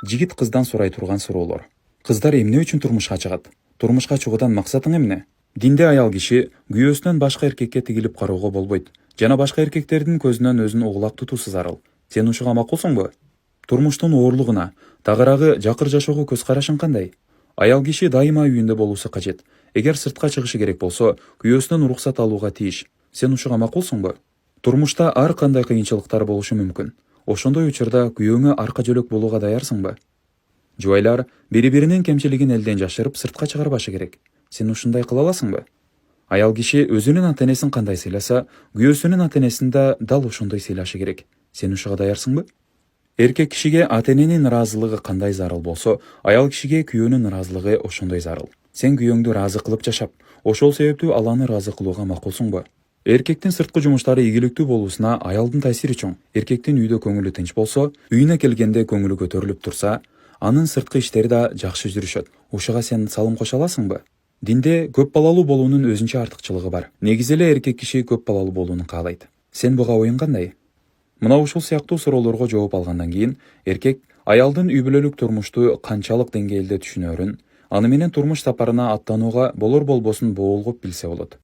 Жигит кыздан сурай турган суроолор. Кыздар эмне үчүн турмушка чыгат? Турмушка чыгуудан максатың эмне? Динде аял киши күйөөсүнөн башка эркекке тигилип кароого болбойт. Жана башка эркектердин көзүнөн өзүн угулак тутуусу зарыл. Сен ушуга макулсуңбу? Турмуштун оорлугуна, тагыраагы жакыр жашоого көз карашың кандай? Аял киши дайыма үйүндө болуусу кажет. Эгер сыртка чыгышы керек болсо, күйөөсүнөн уруксат алууга тийиш. Сен ушуга макулсуңбу? Турмушта ар кандай кыйынчылыктар болушу мүмкүн. Ошондой учурда күйөөңө арка жөлөк болууга даярсыңбы? Жубайлар бири-биринин кемчилигин элден жашырып сыртка чыгарбашы керек. Сен ушундай кыла аласыңбы? Аял киши өзүнүн ата-энесин кандай сыйласа, күйөөсүнүн ата-энесин да дал ошондой сыйлашы керек. Сен ушуга даярсыңбы? Эркек кишиге ата-эненин ыраазылыгы кандай зарыл болсо, аял кишиге күйөөнүн ыраазылыгы ошондой зарыл. Сен күйөөңдү ыраазы кылып жашап, ошол себептүү ал аны ыраазы кылууга макулсуңбу? Эркектин сырткы жумуштары ийгиликтүү болуусуна аялдын таасири чоң. Эркектин үйдө көңүлү тынч болсо, үйүнө келгенде көңүлү көтөрүлүп турса, анын сырткы иштери да жакшы жүрүшөт. Ушуга сен салым кошо аласыңбы? Динде көп балалуу болуунун өзүнчө артыкчылыгы бар. Негизи эле эркек киши көп балалуу болууну каалайт. Сен буга оюң кандай? Мына ушул сыяктуу суроолорго жооп алгандан кийин эркек аялдын үй бүлөлүк турмушту канчалык деңгээлде түшүнөрүн, аны менен турмуш сапарына аттанууга болор болбосун боолгоп билсе болот.